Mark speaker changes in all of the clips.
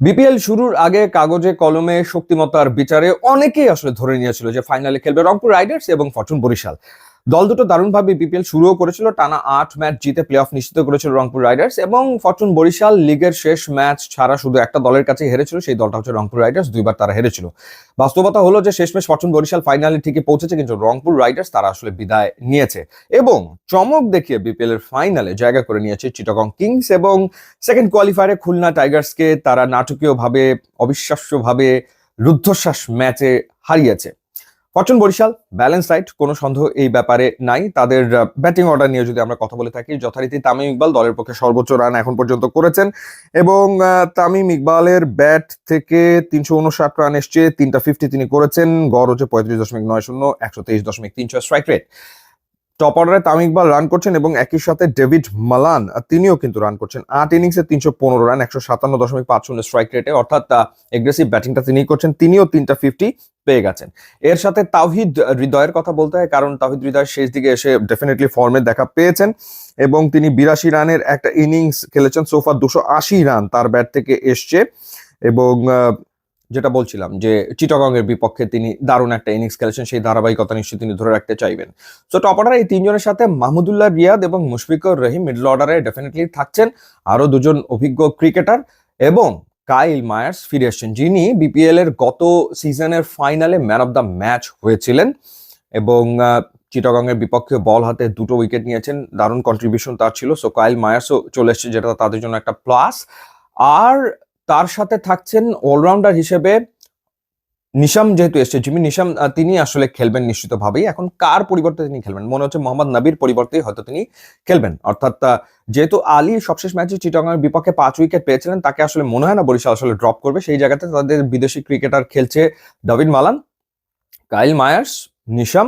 Speaker 1: BPL শুরুর আগে কাগজে কলমে শক্তিমত্তার বিচারে অনেকেই আসলে ধরে নিয়েছিল যে ফাইনালে খেলবে রংপুর রাইডার্স এবং ফরচুন বরিশাল। দল দুটো দারুণভাবে বিপিএল শুরুও করেছিল, টানা 8 ম্যাচ জিতে প্লে অফ নিশ্চিত করেছিল রংপুর রাইডার্স, এবং ফরচুন বরিশাল লিগের শেষ ম্যাচ ছাড়া শুধু একটা দলের কাছে হেরেছিল, সেই দলটা হচ্ছে রংপুর রাইডার্স। দুইবার তারা হেরেছিল। বাস্তবতা হলো যে শেষমেশ ফরচুন বরিশাল ফাইনালে ঠিকই পৌঁছেছে, কিন্তু রংপুর রাইডার্স তারা আসলে বিদায় নিয়েছে এবং চমক দেখিয়ে বিপিএল এর ফাইনালে জায়গা করে নিয়েছে চিটাগং কিংস, এবং সেকেন্ড কোয়ালিফায়ারে খুলনা টাইগার্সকে তারা নাটকীয়ভাবে, অবিশ্বাস্যভাবে রুদ্ধশ্বাস ম্যাচে হারিয়েছে। ফরচুন বরিশাল ব্যালেন্স রাইট, কোনো সন্দেহ এই ব্যাপারে নাই। তাদের ব্যাটিং অর্ডার নিয়ে যদি আমরা কথা বলে থাকি, যথারীতি তামিম ইকবাল দলের পক্ষে সর্বোচ্চ রান এখন পর্যন্ত করেছেন, এবং তামিম ইকবালের ব্যাট থেকে 359 রান এসছে, 3টা 50 তিনি করেছেন, গড় হচ্ছে 35.90, 123.36 স্ট্রাইক রেট। টপ অর্ডারে তামিম ইকবাল রান করছেন এবং একই সাথে ডেভিড মালান তিনিও কিন্তু রান করছেন। 8 ইনিংসে 315 রান, 157.50 স্ট্রাইক রেটে, অর্থাৎ এগ্রেসিভ ব্যাটিংটা তিনি করছেন। তিনিও 3টা 50 পেয়ে গেছেন। এর সাথে তাওহিদ হৃদয়ের কথা বলতে হয়, কারণ তাওহিদ হৃদয় শেষ দিকে এসে ডেফিনেটলি ফর্মে দেখা পেয়েছেন এবং তিনি 82 রানের একটা ইনিংস খেলেছেন। সোফা 280 রান তার ব্যাট থেকে এসছে, এবং যেটা বলছিলাম যে চিটাগং এর বিপক্ষে তিনি দারুণ একটা ইনিংস খেলেছেন, সেই ধারাবাহিকতা নিশ্চয়ই তিনি ধরে রাখতে চাইবেন। সো টপ অর্ডারে এই তিনজনের সাথে মাহমুদুল্লাহ রিয়াদ এবং মুশফিকুর রহিম মিডল অর্ডারে ডেফিনেটলি থাকছেন। আরো দুজন অভিজ্ঞ ক্রিকেটার এবং কাইল মায়ার্স ফিরে এসেছেন, যিনি বিপিএল এর গত সিজনের ফাইনালে ম্যান অফ দ্য ম্যাচ হয়েছিলেন এবং চিটাগং এর বিপক্ষে বল হাতে 2টো উইকেট নিয়েছেন। দারুণ কন্ট্রিবিউশন তার ছিল। সো কাইল মায়ার্সও চলে এসেছে, যেটা তাদের জন্য একটা প্লাস। আর তার সাথে থাকছেন অলরাউন্ডার হিসেবে নিশাম, যেহেতু এসছে জিমি নিশাম, তিনি আসলে খেলবেন নিশ্চিতভাবেই। এখন কার পরিবর্তে তিনি খেলবেন, মনে হচ্ছে মোহাম্মদ নবীর পরিবর্তে হয়তো তিনি খেলবেন। অর্থাৎ যেহেতু আলী সবশেষ ম্যাচে চিটাগংয়ের বিপক্ষে 5 উইকেট পেয়েছিলেন, তাকে আসলে মনে হয় না বরিশাল আসলে ড্রপ করবে। সেই জায়গাতে তাদের বিদেশি ক্রিকেটার খেলছে David Malan, Kyle Mayers, Neesham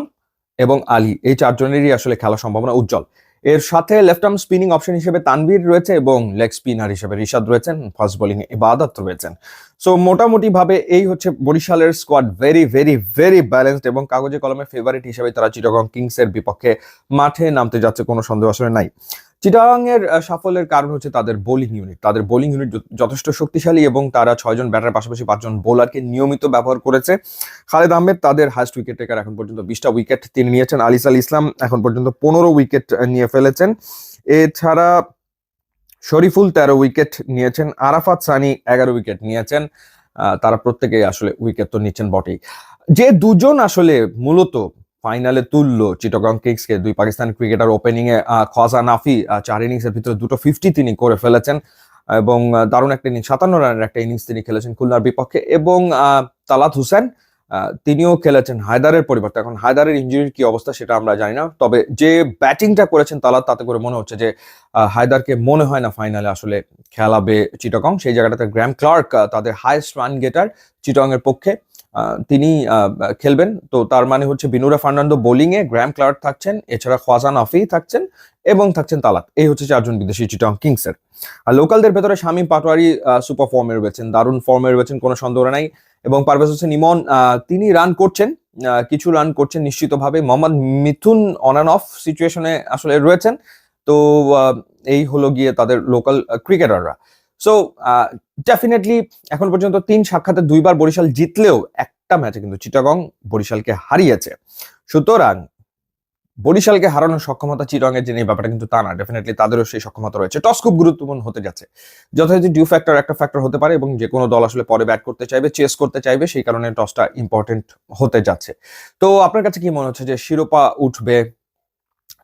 Speaker 1: এবং আলী, এই 4 জনেরই আসলে খেলার সম্ভাবনা উজ্জ্বল। এর সাথে লেফট আর্ম স্পিনিং অপশন হিসেবে তানভীর রয়েছে এবং লেগ স্পিনার হিসেবে রিশাদ রয়েছেন, ফাস্ট বোলিং এ ইবাদত রয়েছেন। সো মোটামুটি ভাবে এই হচ্ছে বরিশালের squad, very very very balanced, এবং কাগজে কলমে ফেভারিট হিসেবে তারা চিটাগং কিংস এর বিপক্ষে মাঠে নামতে যাচ্ছে, কোনো সন্দেহ আসলে নাই। চিটাগং এর সাফল্যের কারণ হচ্ছে তাদের বোলিং ইউনিট। তাদের বোলিং ইউনিট যথেষ্ট শক্তিশালী এবং তারা 6 জন ব্যাটার পাশাপাশি 5 জন বোলারকে নিয়মিত ব্যবহার করেছে। খালেদ আহমেদ তাদের হাইস্ট উইকেট টেকার, এখন পর্যন্ত 20টা উইকেট তিনি নিয়েছেন। আলিসাল ইসলাম এখন পর্যন্ত 15 উইকেট নিয়ে ফেলেছেন। এছাড়া শরীফুল 13 উইকেট নিয়েছেন, আরাফাত সানি 11 উইকেট নিয়েছেন। তারা প্রত্যেকেই আসলে উইকেট তো নিচ্ছেন বটেই। যে দুজন আসলে মূলত ফাইনালে তুললো চিটাগং কিংসকে, 2 পাকিস্তান ক্রিকেটার ওপেনিং এ খোয়াজা নাফি 4 ইনিংসের ভিতরে 2টো 50 তিনি করে ফেলেছেন, এবং দারুণ একটা ইনিংস, 57 রানের একটা ইনিংস তিনি খেলেছেন খুলনার বিপক্ষে। এবং তালাত হোসেন তিনিও খেলেছেন হায়দারের পরিবর্তে। এখন হায়দারের ইনজুরির কি অবস্থা সেটা আমরা জানি না, তবে যে ব্যাটিংটা করেছেন তালাত, তাতে করে মনে হচ্ছে যে হায়দারকে মনে হয় না ফাইনালে আসলে খেলাবে চিটাগং। সেই জায়গাটাতে গ্র্যাম ক্লার্ক তাদের হাইয়েস্ট রান গেটার চিটাগং এর পক্ষে, তিনি খেলবেন। তো তার মানে হচ্ছে বিনুরা ফার্নান্দো বোলিং এ, গ্র্যাম ক্লার্ক থাকছেন, এছাড়া খোয়াজা নাফি থাকছেন এবং থাকছেন তালাত। এই হচ্ছে 4 জন বিদেশি চিটাগং কিংস এর। আর লোকালদের ভেতরে শামীম পাটোয়ারি সুপার ফর্মে রয়েছেন, দারুণ ফর্মে রয়েছেন, কোনো সন্দেহ নাই। এবং পারভেজ হোসেন ইমন তিনি রান করছেন, কিছু রান করছেন নিশ্চিতভাবে। মোহাম্মদ মিথুন অন অ্যান্ড অফ সিচুয়েশনে আসলে রয়েছেন। তো এই হলো গিয়ে তাদের লোকাল ক্রিকেটাররা। সো ডেফিনেটলি এখন পর্যন্ত 3 সাক্ষাতে 2বার বরিশাল জিতলেও একটা ম্যাচে কিন্তু চিটাগং বরিশালকে হারিয়েছে। সুতরাং বরিশালকে হারানোর সক্ষমতা চিটাগং এর যে নেই ব্যাপারটা কিন্তু তা না, ডেফিনেটলি তাদেরও সেই সক্ষমতা রয়েছে। টস খুব গুরুত্বপূর্ণ হতে যাচ্ছে, যথারীতি ডিউ ফ্যাক্টর একটা ফ্যাক্টর হতে পারে, এবং যে কোনো দল আসলে পরে ব্যাট করতে চাইবে, চেস করতে চাইবে, সেই কারণে টসটা ইম্পর্টেন্ট হতে যাচ্ছে। তো আপনার কাছে কি মনে হচ্ছে যে শিরোপা উঠবে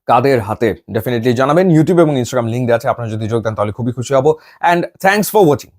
Speaker 1: কাদের হাতে? ডেফিনেটলি জানাবেন। ইউটিউব এবং ইনস্টাগ্রাম লিঙ্ক দেওয়া আছে, আপনারা যদি যোগ দেন তাহলে খুবই খুশি হব। And thanks for watching.